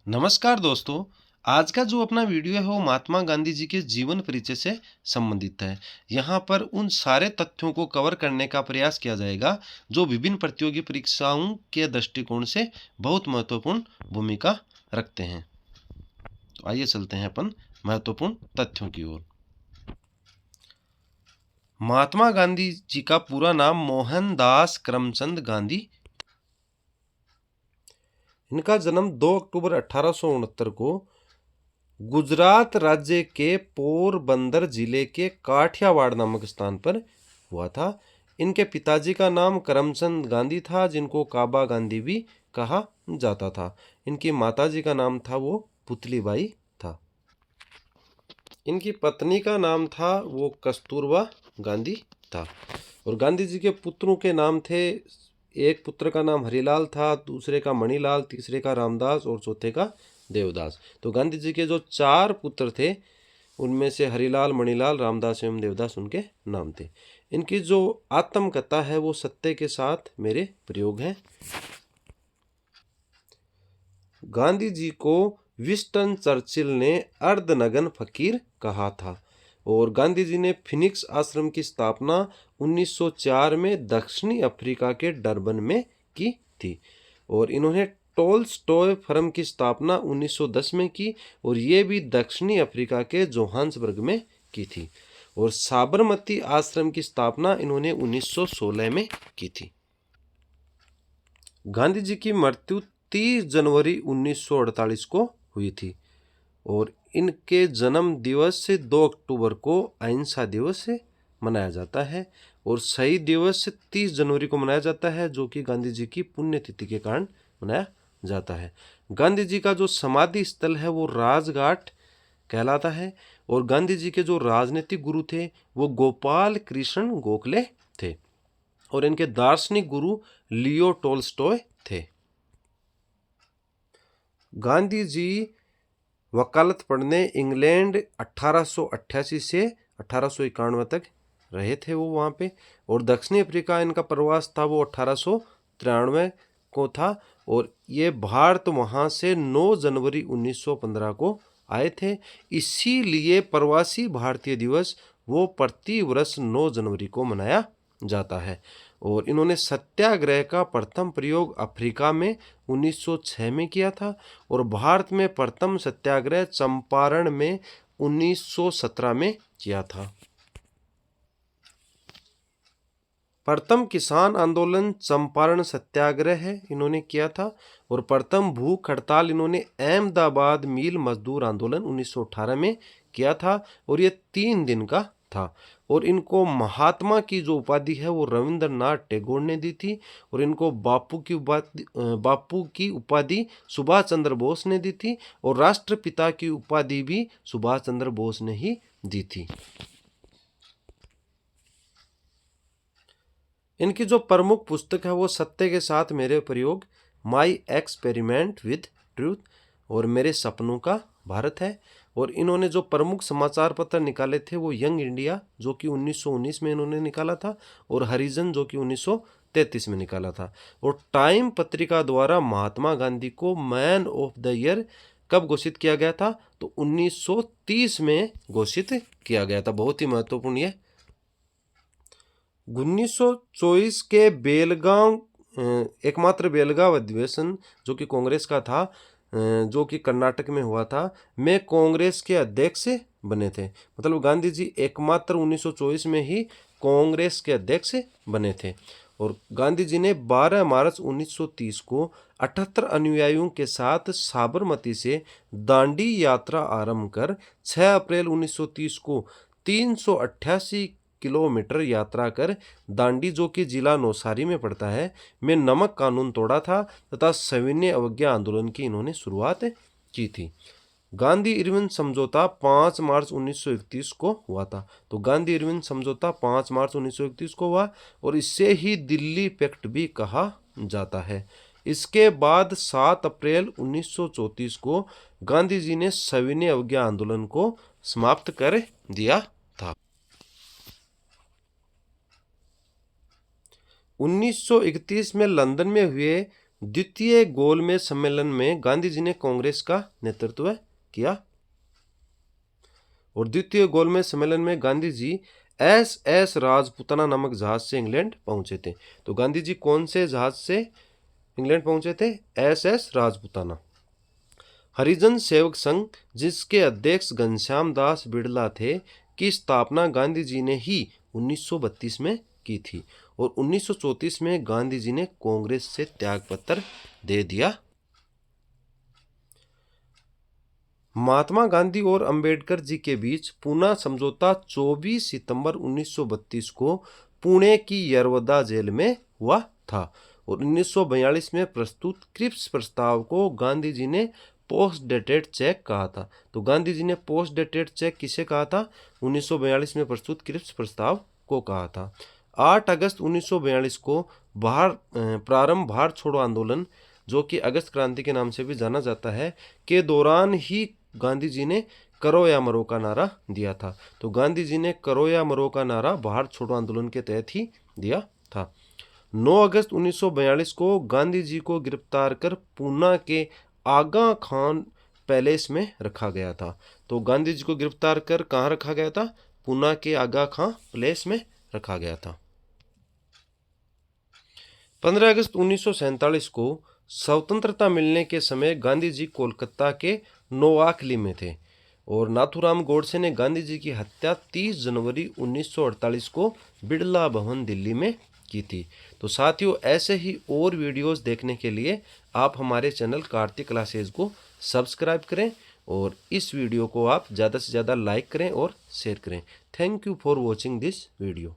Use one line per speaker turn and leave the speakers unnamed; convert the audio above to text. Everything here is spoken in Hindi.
नमस्कार दोस्तों। आज का जो अपना वीडियो है वो महात्मा गांधी जी के जीवन परिचय से संबंधित है। यहाँ पर उन सारे तथ्यों को कवर करने का प्रयास किया जाएगा जो विभिन्न प्रतियोगी परीक्षाओं के दृष्टिकोण से बहुत महत्वपूर्ण भूमिका रखते हैं। तो आइए चलते हैं अपन महत्वपूर्ण तथ्यों की ओर। महात्मा गांधी जी का पूरा नाम मोहनदास करमचंद गांधी। इनका जन्म 2 अक्टूबर 1869 को गुजरात राज्य के पोरबंदर जिले के काठियावाड़ नामक स्थान पर हुआ था। इनके पिताजी का नाम करमचंद गांधी था, जिनको काबा गांधी भी कहा जाता था। इनकी माताजी का नाम था वो पुतलीबाई था। इनकी पत्नी का नाम था वो कस्तूरबा गांधी था। और गांधी जी के पुत्रों के नाम थे, एक पुत्र का नाम हरिलाल था, दूसरे का मणिलाल, तीसरे का रामदास और चौथे का देवदास। तो गांधी जी के जो 4 पुत्र थे उनमें से हरिलाल, मणिलाल, रामदास एवं देवदास उनके नाम थे। इनकी जो आत्मकथा है वो सत्य के साथ मेरे प्रयोग है। गांधी जी को विंस्टन चर्चिल ने अर्धनग्न फकीर कहा था। और गांधी जी ने फिनिक्स आश्रम की स्थापना 1904 में दक्षिणी अफ्रीका के डरबन में की थी। और इन्होंने टोल्स्टॉय फर्म की स्थापना 1910 में की और ये भी दक्षिणी अफ्रीका के जोहान्सबर्ग में की थी। और साबरमती आश्रम की स्थापना इन्होंने 1916 में की थी। गांधी जी की मृत्यु 30 जनवरी 1948 को हुई थी। और इनके जन्म दिवस से 2 अक्टूबर को अहिंसा दिवस से मनाया जाता है। और शहीद दिवस से 30 जनवरी को मनाया जाता है, जो कि गांधी जी की पुण्यतिथि के कारण मनाया जाता है। गांधी जी का जो समाधि स्थल है वो राजघाट कहलाता है। और गांधी जी के जो राजनीतिक गुरु थे वो गोपाल कृष्ण गोखले थे। और इनके दार्शनिक गुरु लियो टोल्स्टॉय थे। गांधी जी वकालत पढ़ने इंग्लैंड 1888 से 1891 तक रहे थे वो वहाँ पे। और दक्षिणी अफ्रीका इनका प्रवास था वो 1893 को था। और ये भारत वहाँ से 9 जनवरी 1915 को आए थे। इसीलिए प्रवासी भारतीय दिवस वो प्रति वर्ष 9 जनवरी को मनाया जाता है। और इन्होंने सत्याग्रह का प्रथम प्रयोग अफ्रीका में 1906 में किया था। और भारत में प्रथम सत्याग्रह चंपारण में 1917 में किया था। प्रथम किसान आंदोलन चंपारण सत्याग्रह है इन्होंने किया था। और प्रथम भूख हड़ताल इन्होंने अहमदाबाद मिल मजदूर आंदोलन 1918 में किया था। और ये 3 दिन का था। और इनको महात्मा की जो उपाधि है वो रविंद्रनाथ टैगोर ने दी थी। और इनको बापू की उपाधि सुभाष चंद्र बोस ने दी थी। और राष्ट्रपिता की उपाधि भी सुभाष चंद्र बोस ने ही दी थी। इनकी जो प्रमुख पुस्तक है वो सत्य के साथ मेरे प्रयोग, माई एक्सपेरिमेंट विद ट्रूथ और मेरे सपनों का भारत है। और इन्होंने जो प्रमुख समाचार पत्र निकाले थे वो यंग इंडिया जो कि 1919 में इन्होंने निकाला था, और हरिजन जो कि 1933 में निकाला था। और टाइम पत्रिका द्वारा महात्मा गांधी को मैन ऑफ द ईयर कब घोषित किया गया था? तो 1930 में घोषित किया गया था। बहुत ही महत्वपूर्ण ये 1924 के बेलगांव एकमात्र बेलगांव अधिवेशन जो कि कांग्रेस का था, जो कि कर्नाटक में हुआ था, में कांग्रेस के अध्यक्ष बने थे। मतलब गांधी जी एकमात्र 1924 में ही कांग्रेस के अध्यक्ष बने थे। और गांधी जी ने 12 मार्च 1930 को 78 अनुयायियों के साथ साबरमती से दांडी यात्रा आरंभ कर 6 अप्रैल 1930 को 388 किलोमीटर यात्रा कर दांडी जो कि जिला नौसारी में पड़ता है में नमक कानून तोड़ा था तथा सविनय अवज्ञा आंदोलन की इन्होंने शुरुआत की थी। गांधी इरविन समझौता 5 मार्च 1931 को हुआ था। तो गांधी इरविन समझौता 5 मार्च 1931 को हुआ और इससे ही दिल्ली पैक्ट भी कहा जाता है। इसके बाद 7 अप्रैल 1934 को गांधी जी ने सविनय अवज्ञा आंदोलन को समाप्त कर दिया था। 1931 में लंदन में हुए द्वितीय गोलमेज सम्मेलन में गांधी जी ने कांग्रेस का नेतृत्व किया और द्वितीय गोलमेज सम्मेलन में गांधी जी एस राजपुताना नामक जहाज से इंग्लैंड पहुंचे थे। तो गांधी जी कौन से जहाज से इंग्लैंड पहुंचे थे? एस राजपुताना। हरिजन सेवक संघ, जिसके अध्यक्ष घनश्याम दास बिड़ला थे, की स्थापना गांधी जी ने ही 1932 में की थी और 1934 में गांधी जी ने कांग्रेस से त्यागपत्र दे दिया। महात्मा गांधी और अंबेडकर जी के बीच पूना समझौता 24 सितंबर 1932 को पुणे की यरवदा जेल में हुआ था और 1942 में प्रस्तुत क्रिप्स प्रस्ताव को गांधी जी ने पोस्ट डेटेड चेक कहा था। तो गांधी जी ने पोस्ट डेटेड चेक किसे कहा था? 1942 में प्रस्तुत क्रिप्स प्रस्ताव को कहा था। 8 अगस्त 1942 को प्रारंभ भारत छोड़ो आंदोलन, जो कि अगस्त क्रांति के नाम से भी जाना जाता है, के दौरान ही गांधी जी ने करो या मरो का नारा दिया था। तो गांधी जी ने करो या मरो का नारा भारत छोड़ो आंदोलन के तहत ही दिया था। 9 अगस्त 1942 को गांधी जी को गिरफ्तार कर पूना के आगा खान पैलेस में रखा गया था। तो गांधी जी को गिरफ्तार कर कहाँ रखा गया था? पूना के आगा खान पैलेस में रखा गया था। 15 अगस्त 1947 को स्वतंत्रता मिलने के समय गांधी जी कोलकाता के नोआखली में थे और नाथूराम गोडसे ने गांधी जी की हत्या 30 जनवरी 1948 को बिड़ला भवन दिल्ली में की थी। तो साथियों, ऐसे ही और वीडियोस देखने के लिए आप हमारे चैनल कार्तिक क्लासेज को सब्सक्राइब करें और इस वीडियो को आप ज़्यादा से ज़्यादा लाइक करें और शेयर करें। Thank you for watching this video.